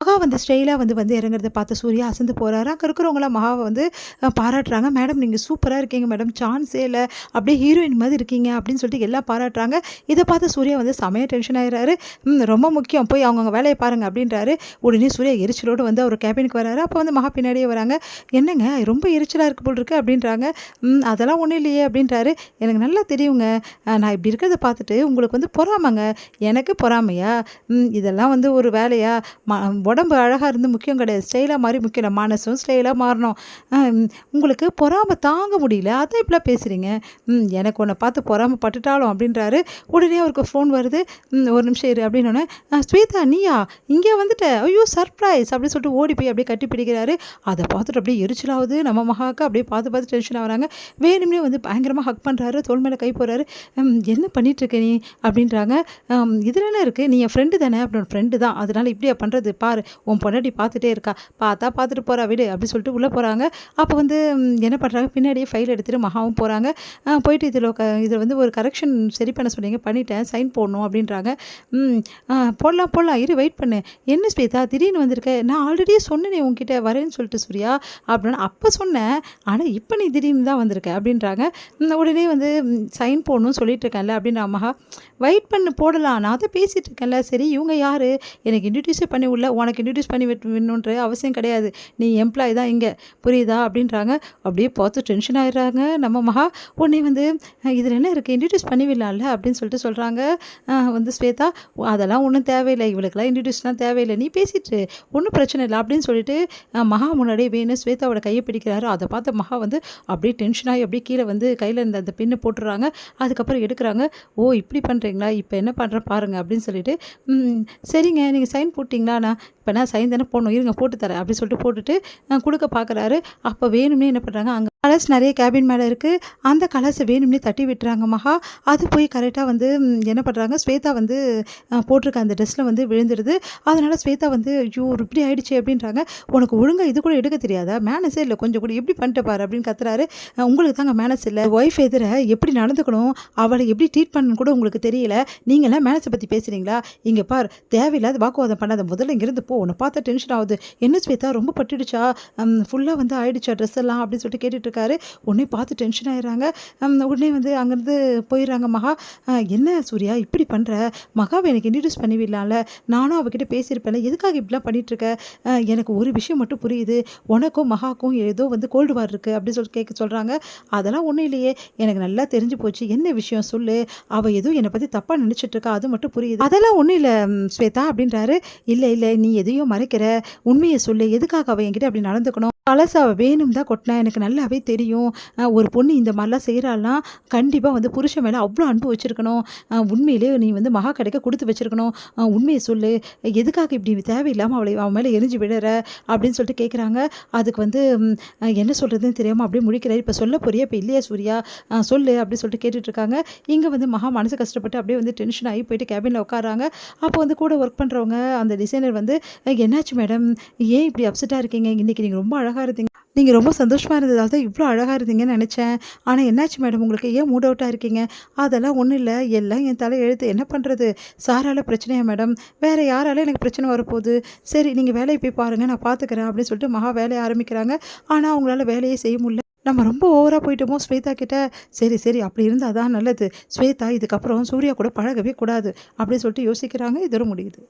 மகா வந்து ஸ்டைலாக வந்து இறங்குறத பார்த்த சூர்யா அசந்து போகிறாரு. அங்கே இருக்கிறவங்களாம் மகாவை வந்து பாராட்டுறாங்க. மேடம் நீங்கள் சூப்பராக இருக்கீங்க மேடம், சான்ஸே இல்லை, அப்படியே ஹீரோயின் மாதிரி இருக்கீங்க அப்படின்னு சொல்லிட்டு எல்லாம் பாராட்டுறாங்க. இதை பார்த்து சூர்யா வந்து செமையாக டென்ஷன் ஆகிறாரு. ரொம்ப முக்கியம், போய் அவங்கவுங்க வேலையை பாருங்கள் அப்படின்றாரு. உடனே சூர்யா எரிச்சலோடு வந்து அவர் கேபினுக்கு வராரு. அப்போ வந்து மகா பின்னாடியே வராங்க. என்னங்க ரொம்ப எரிச்சலாக இருக்கு போல் இருக்கு அப்படின்றாங்க. அதெல்லாம் ஒன்றும் இல்லையே அப்படின்றாரு. எனக்கு நல்லா தெரியுங்க, நான் இப்படி இருக்கிறத பார்த்துட்டு உங்களுக்கு வந்து பொறாமங்க. எனக்கு பொறாமையா? இதெல்லாம் வந்து ஒரு வேலையா? உடம்பு அழகாக இருந்து முக்கியம் கிடையாது, ஸ்டைலாக மாதிரி முக்கியம் இல்லை, மனசும் ஸ்டைலாக மாறணும். உங்களுக்கு பொறாமை தாங்க முடியல, அதை இப்படிலாம் பேசுகிறீங்க. எனக்கு உன்னை பார்த்து பொறாமை பட்டுட்டாலும் அப்படின்றாரு. உடனே அவருக்கு ஃபோன் வருது. ஒரு நிமிஷம் இரு அப்படின்னோடனே, ஸ்வேதா நீயா இங்கே வந்துட்ட, ஐயோ சர்ப்ரைஸ் அப்படின்னு சொல்லிட்டு ஓடி போய் அப்படியே கட்டி பிடிக்கிறாரு. அதை பார்த்துட்டு அப்படியே எரிச்சலாகுது நம்ம மகாவுக்கு. அப்படியே பார்த்து டென்ஷன் ஆகிறாங்க. வேணும்னே வந்து பயங்கரமாக ஹக் பண்ணுறாரு, தோள் மேலே கை போடுறாரு. என்ன பண்ணிகிட்ருக்க நீ அப்படின்றாங்க. இதில் என்ன இருக்குது, நீ என் ஃப்ரெண்டு தானே அப்படின்னு. ஃப்ரெண்டு தான், அதனால் இப்படியா பண்ணுறது, பாரு உன் பொண்டாட்டி பார்த்துட்டே இருக்கா, பார்த்துட்டு போகிறா விடு அப்படின்னு சொல்லிட்டு உள்ளே போகிறாங்க. அப்போ வந்து என்ன பண்ணுறாங்க, பின்னாடியே ஃபைல் எடுத்துகிட்டு மகாவும் போகிறாங்க. போயிட்டு இதில் வந்து ஒரு கரெக்ஷன் சரி பண்ண சொன்னீங்க, பண்ணிட்டேன், சைன் போடணும் அப்படின்றாங்க. போடலாம் இரு வெயிட் பண்ணு. என்ன ஸ்வேதா திடீர்னு வந்திருக்க, நான் ஆல்ரெடியே சொன்னேனே உங்ககிட்ட வரேன்னு சொல்லிட்டு சூர்யா அப்படின்னா. அப்போ சொன்னேன், ஆனால் இப்போ நீ திடீர்னு தான் வந்திருக்க அப்படின்றாங்க. உடனே வந்து சைன் போடணும்னு சொல்லிட்டு இருக்கேன்ல அப்படின்ற மகா. வெயிட் பண்ணு போடலாம், நான் அதை பேசிகிட்டு இருக்கேன்ல. சரி இவங்க யார், எனக்கு இன்ட்ரடியூஸே பண்ணி உள்ள, உனக்கு இன்ட்ரடியூஸ் பண்ணி விடணுன்ற அவசியம் கிடையாது, நீ எம்ப்ளாயி தான் இங்கே, புரியுதா அப்படின்றாங்க. அப்படியே பார்த்து டென்ஷன் ஆகிடுறாங்க நம்ம மகா. உடனே வந்து இதில் என்ன இருக்குது, இன்ட்ரடியூஸ் பண்ணி விடலாம்ல அப்படின்னு சொல்லிட்டு சொல்கிறாங்க. வந்து ஸ்வேதா அதெல்லாம் ஒன்றும் தேவையில்லை, இவளுக்கெல்லாம் இன்ட்ரடியூஸ்லாம் தேவையில்லை, நீ பேசிட்டு ஒன்றும் பிரச்சனை இல்லை அப்படின்னு சொல்லிட்டு மகா முன்னாடியே வேணும் ஸ்வேதாவோட கையை பிடிக்கிறாரு. அதை பார்த்த மகா வந்து அப்படியே டென்ஷனாகி அப்படியே கீழே வந்து கையில் இருந்த அந்த பின்னு போட்டுடுறாங்க. அதுக்கப்புறம் எடுக்கிறாங்க. ஓ இப்படி பண்ணுறீங்களா, இப்போ என்ன பண்ணுறேன் பாருங்கள் அப்படின்னு சொல்லிட்டு, சரிங்க நீங்கள் சைன் போட்டிங்களா, நான் இப்போ நான் சைன் தானே போடணும், இருங்க போட்டு தரேன் அப்படின்னு சொல்லிட்டு போட்டுட்டு கொடுக்க பார்க்குறாரு. அப்போ வேணும்னே என்ன பண்ணுறாங்க, அங்கே கலர்ஸ் நிறைய கேபின் மேலே இருக்குது, அந்த கலர்ஸை வேணும்னே தட்டி விட்டுறாங்க மகா. அது போய் கரெக்டாக வந்து என்ன பண்ணுறாங்க, ஸ்வேதா வந்து போட்டிருக்க அந்த ட்ரெஸ்ஸில் வந்து விழுந்துடுது. அதனால் ஸ்வேதா வந்து ஐயோ இப்படி ஆகிடுச்சு அப்படின்றாங்க. உனக்கு ஒழுங்காக இது கூட எடுக்க தெரியாதா, மேனஸே இல்லை கொஞ்சம் கூட, எப்படி பண்ணிட்டு பாரு அப்படின்னு கத்துறாரு. உங்களுக்கு தாங்க மேனஸ் இல்லை, ஒய்ஃப் எதிர எப்படி நடந்துக்கணும், அவளை எப்படி ட்ரீட் பண்ணணும் கூட உங்களுக்கு தெரியல, நீங்களாம் மேனஸை பற்றி பேசுகிறீங்களா, இங்கே பார் தேவையில்லாத வாக்குவாதம் பண்ணாத, முதல்ல இங்கேருந்து போ, உன்னை பார்த்தா டென்ஷன் ஆகுது. என்ன ஸ்வேதா ரொம்ப பட்டுடுச்சா, ஃபுல்லாக வந்து ஆயிடுச்சா ட்ரெஸ் எல்லாம் அப்படின்னு சொல்லிட்டு கேட்டுட்டு இருக்காரு. உடனே பார்த்து டென்ஷன் ஆயிடுறாங்க. உடனே வந்து அங்கேருந்து போயிடுறாங்க மகா. என்ன சூர்யா இப்படி பண்ணுற, மகாவை எனக்கு இன்ட்ரடியூஸ் பண்ணி விடலாம்ல, நானும் அவகிட்ட பேசியிருப்பேன்ல, எதுக்காக இப்படிலாம் பண்ணிகிட்ருக்க, எனக்கு ஒரு விஷயம் மட்டும் புரியுது, உனக்கும் மகாக்கும் ஏதோ வந்து கோல்டு வார் இருக்குது அப்படின்னு சொல்லி கேட்க சொல்கிறாங்க. அதெல்லாம் ஒன்றும் இல்லையே, எனக்கு நல்லா தெரிஞ்சு போச்சு, என்ன விஷயம் சொல்லு, அவள் எதுவும் என்னை பற்றி தப்பாக நினச்சிட்டு இருக்கா, அது மட்டும் புரியுது. அதெல்லாம் ஒன்றும் இல்லை ஸ்வேதா அப்படின்றாரு. இல்லை நீ எதையும் மறைக்கிற, உண்மையை சொல்லு, எதுக்காக அவள் என்கிட்ட அப்படி நடந்துக்கணும், பழசு அவள் வேணும் தான் கொட்டினா, எனக்கு நல்லாவே தெரியும். ஒரு பொண்ணு இந்த மாதிரிலாம் செய்கிறாள்னா கண்டிப்பாக வந்து புருஷன் மேலே அவ்வளோ அன்பு வச்சுருக்கணும், உண்மையிலே நீ வந்து மகா கிடைக்க கொடுத்து வச்சுருக்கணும், உண்மையை சொல்லு, எதுக்காக இப்படி தேவையில்லாமல் அவன் மேலே எரிஞ்சு விடுற அப்படின்னு சொல்லிட்டு கேட்குறாங்க. அதுக்கு வந்து என்ன சொல்கிறதுன்னு தெரியாமல் அப்படியே முடிக்கிறாரு. இப்போ சொல்ல போறியா, இப்போ இல்லையா சூர்யா, சொல்லு அப்படின்னு சொல்லிட்டு கேட்டுட்ருக்காங்க. இங்கே வந்து மகா மனசு கஷ்டப்பட்டு அப்படியே வந்து டென்ஷன் ஆகி போயிட்டு கேபினில் உட்காராங்க. அப்போ வந்து கூட ஒர்க் பண்ணுறவங்க அந்த டிசைனர் வந்து, என்னாச்சு மேடம், ஏன் இப்படி அப்செட்டாக இருக்கீங்க, இன்றைக்கி நீங்கள் ரொம்ப அழகாக இருந்தீங்க, நீங்கள் ரொம்ப சந்தோஷமாக இருந்ததால் தான் இவ்வளோ அழகாக இருந்தீங்கன்னு நினச்சேன், ஆனால் என்னாச்சு மேடம் உங்களுக்கு, ஏன் மூட் அவுட்டாக இருக்கீங்க, அதெல்லாம் ஒன்றும் இல்லை, எல்லாம் என் தலை எழுத்து, என்ன பண்ணுறது, சாரால் பிரச்சனையா மேடம், வேறு யாரால எனக்கு பிரச்சனை வரப்போகுது, சரி நீங்கள் வேலையை போய் பாருங்கள் நான் பார்த்துக்கிறேன் அப்படின்னு சொல்லிட்டு மகா வேலையை ஆரம்பிக்கிறாங்க. ஆனால் அவங்களால வேலையே செய்ய முடியல. நம்ம ரொம்ப ஓவராக போயிட்டோமோ ஸ்வேதா கிட்ட, சரி அப்படி இருந்தால் தான் நல்லது, ஸ்வேதா இதுக்கப்புறம் சூர்யா கூட பழகவே கூடாது அப்படின்னு சொல்லிட்டு யோசிக்கிறாங்க. இதோட முடியுது.